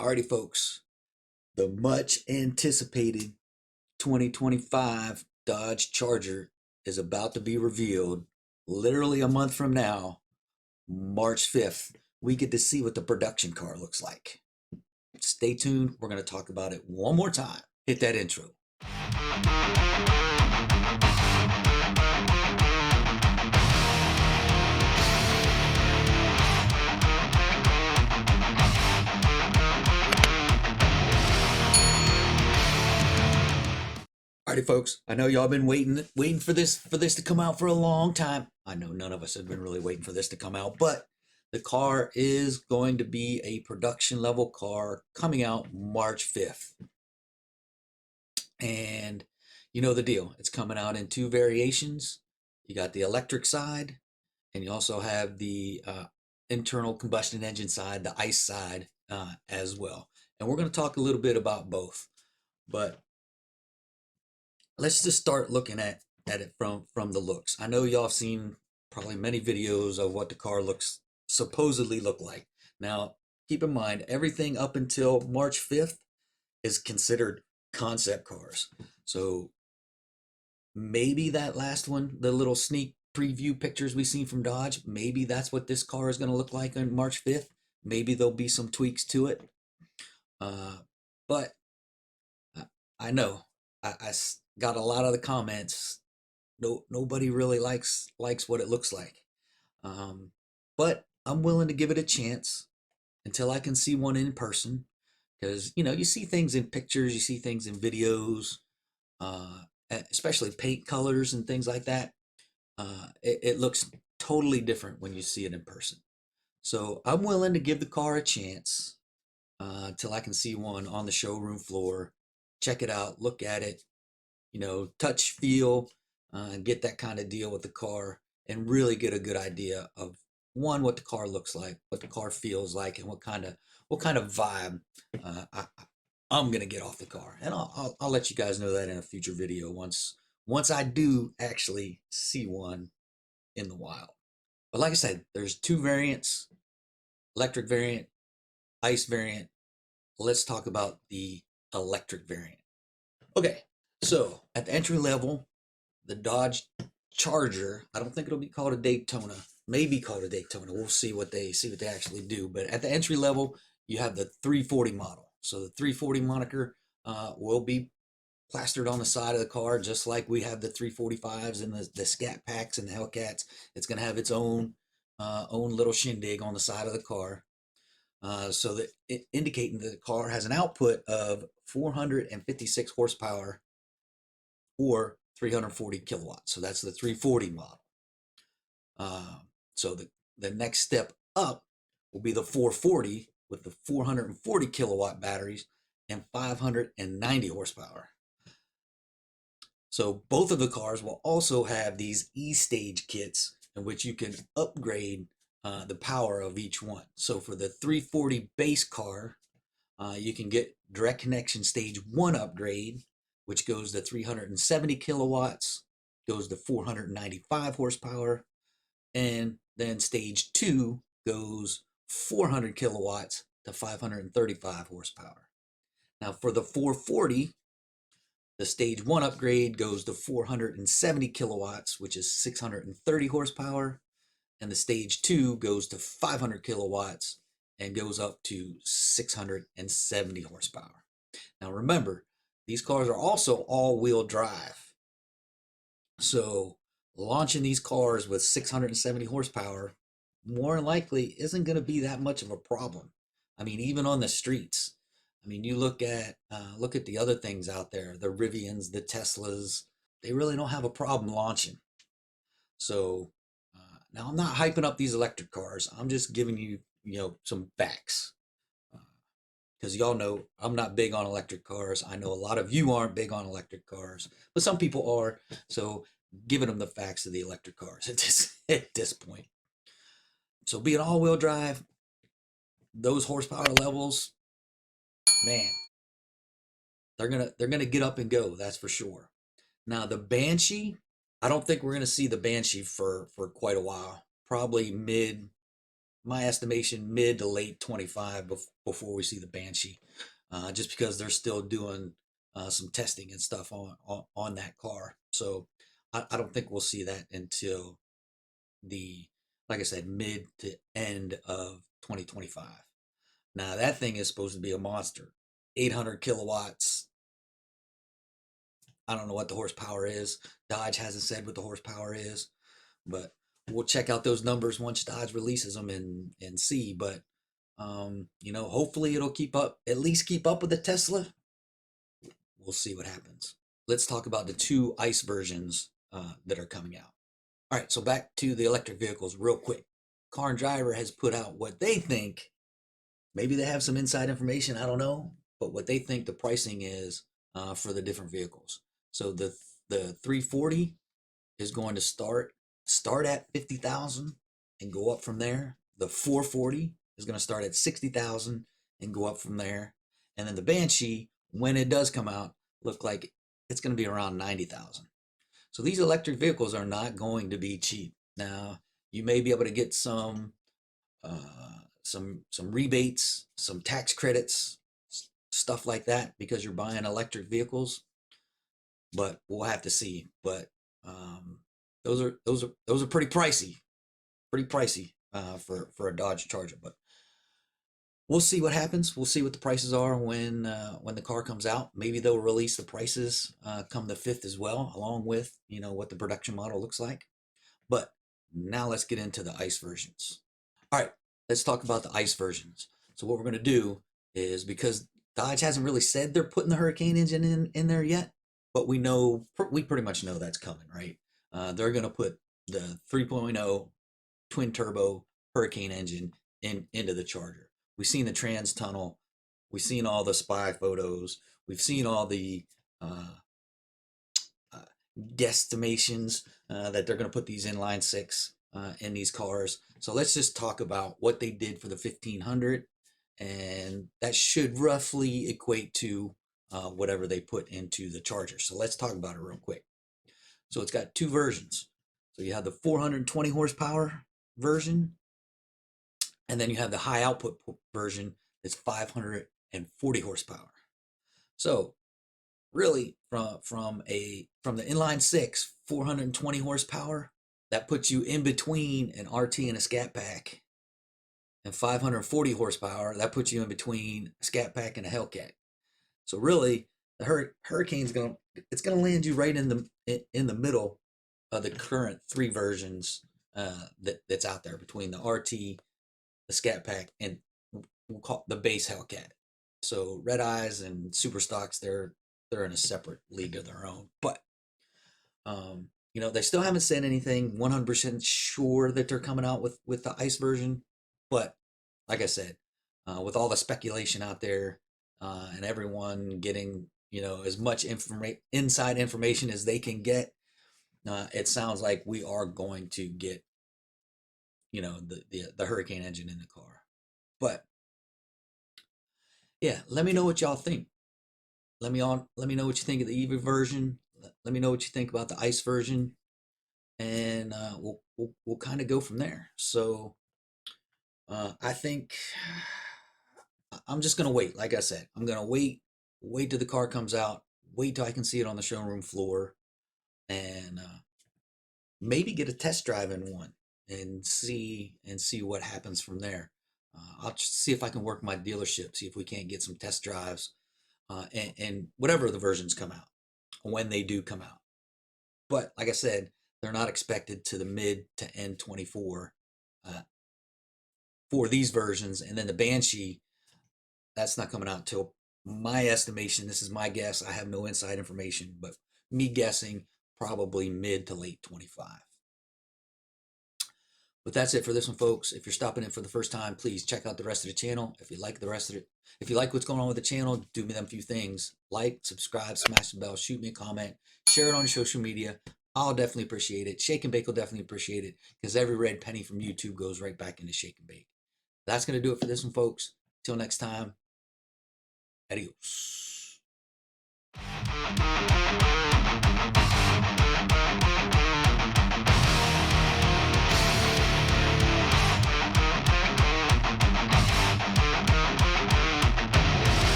Alrighty, folks, the much anticipated 2025 Dodge Charger is about to be revealed literally a month from now, March 5th. We get to see what the production car looks like. Stay tuned. We're going to talk about it one more time. Hit that intro. Alrighty, folks. I know y'all been waiting for this to come out for a long time. I know none of us have been really waiting for this to come out, but the car is going to be a production level car coming out March 5th. And you know the deal. It's coming out in two variations. You got the electric side, and you also have the internal combustion engine side, the ICE side as well. And we're going to talk a little bit about both. But let's just start looking at it from the looks. I know y'all have seen probably many videos of what the car supposedly look like. Now, keep in mind, everything up until March 5th is considered concept cars. So maybe that last one, the little sneak preview pictures we seen from Dodge, maybe that's what this car is going to look like on March 5th. Maybe there'll be some tweaks to it. But I know I got a lot of the comments. Nobody really likes what it looks like. But I'm willing to give it a chance until I can see one in person, because you see things in pictures, you see things in videos, especially paint colors and things like that. It looks totally different when you see it in person. So I'm willing to give the car a chance till I can see one on the showroom floor, check it out, look at it, touch, feel, get that kind of deal with the car, and really get a good idea of what the car looks like, what the car feels like, and what kind of vibe I'm gonna get off the car. And I'll let you guys know that in a future video once I do actually see one in the wild. But like I said, there's two variants: electric variant, ICE variant. Let's talk about the electric variant. Okay, so at the entry level, the Dodge Charger, I don't think it'll be called a Daytona. Maybe called a Daytona. We'll see what they actually do. But at the entry level, you have the 340 model. So the 340 moniker will be plastered on the side of the car, just like we have the 345s and the Scat Packs and the Hellcats. It's going to have its own little shindig on the side of the car. So that indicating that the car has an output of 456 horsepower or 340 kilowatts. So that's the 340 model. So the next step up will be the 440 with the 440 kilowatt batteries and 590 horsepower. So both of the cars will also have these E-Stage kits in which you can upgrade the power of each one. So for the 340 base car, you can get direct connection stage 1 upgrade, which goes to 370 kilowatts, goes to 495 horsepower, and then stage 2 goes 400 kilowatts to 535 horsepower. Now for the 440, the stage 1 upgrade goes to 470 kilowatts, which is 630 horsepower, and the stage 2 goes to 500 kilowatts and goes up to 670 horsepower. Now remember, these cars are also all-wheel drive. So launching these cars with 670 horsepower more likely isn't going to be that much of a problem. I mean, even on the streets. I mean, you look at the other things out there, the Rivians, the Teslas, they really don't have a problem launching. So now I'm not hyping up these electric cars. I'm just giving you, some facts. Because y'all know I'm not big on electric cars. I know a lot of you aren't big on electric cars, but some people are. So giving them the facts of the electric cars at this point. So being all-wheel drive, those horsepower levels, man, they're gonna get up and go. That's for sure. Now the Banshee, I don't think we're gonna see the Banshee for quite a while. Probably mid my estimation, mid to late 25 before we see the Banshee, just because they're still doing some testing and stuff on that car. So I don't think we'll see that until the, like I said, mid to end of 2025. Now that thing is supposed to be a monster, 800 kilowatts. I don't know what the horsepower is. Dodge hasn't said what the horsepower is, but we'll check out those numbers once Dodge releases them and see. But you know, hopefully it'll keep up, at least keep up with the Tesla. We'll see what happens. Let's talk about the two ICE versions that are coming out. All right, so back to the electric vehicles real quick. Car and Driver has put out what they think. Maybe they have some inside information, I don't know, but what they think the pricing is for the different vehicles. So the 340 is going to start at 50,000 and go up from there. The 440 is going to start at 60,000 and go up from there. And then the Banshee, when it does come out, look like it's going to be around 90,000. So these electric vehicles are not going to be cheap. Now, you may be able to get some rebates, some tax credits, stuff like that, because you're buying electric vehicles. But we'll have to see. But those are pretty pricey, for a Dodge Charger. But we'll see what happens. We'll see what the prices are when the car comes out. Maybe they'll release the prices come the 5th as well, along with, you know, what the production model looks like. But now let's get into the ICE versions. All right, let's talk about the ICE versions. So what we're going to do is, because Dodge hasn't really said they're putting the Hurricane engine in there yet, but we pretty much know that's coming, right? They're going to put the 3.0 twin turbo Hurricane engine into the Charger. We've seen the trans tunnel. We've seen all the spy photos. We've seen all the guesstimations that they're going to put these inline six in these cars. So let's just talk about what they did for the 1500, and that should roughly equate to whatever they put into the Charger. So let's talk about it real quick. So it's got two versions. So you have the 420 horsepower version, and then you have the high output version that's 540 horsepower. So really, from the inline six, 420 horsepower, that puts you in between an RT and a Scat Pack, and 540 horsepower, that puts you in between a Scat Pack and a Hellcat. So really, the Hurricane's gonna land you right in the middle of the current three versions that's out there, between the RT, the Scat Pack, and we'll call the base Hellcat. So Red Eyes and Super Stocks, they're in a separate league of their own. But you know, they still haven't said anything 100% sure that they're coming out with the ICE version. But like I said, with all the speculation out there and everyone getting, you know, as much inside information as they can get, it sounds like we are going to get, you know, the Hurricane engine in the car. But yeah, let me know what y'all think. Let me know what you think of the EV version. Let me know what you think about the ICE version, and we'll kind of go from there. So I think I'm just gonna wait. Like I said, I'm gonna wait till the car comes out, wait till I can see it on the showroom floor, and maybe get a test drive in one and see what happens from there. I'll just see if I can work my dealership, see if we can't get some test drives, and whatever the versions come out, when they do come out. But like I said, they're not expected to the mid to end 24 for these versions. And then the Banshee, that's not coming out till, my estimation, this is my guess, I have no inside information, but me guessing, probably mid to late 25. But that's it for this one, folks. If you're stopping in for the first time, please check out the rest of the channel. If you like the rest of it, if you like what's going on with the channel, do me them few things: like, subscribe, smash the bell, shoot me a comment, share it on social media. I'll definitely appreciate it. Shake and Bake will definitely appreciate it, because every red penny from YouTube goes right back into Shake and Bake. That's going to do it for this one, folks. Till next time, adios.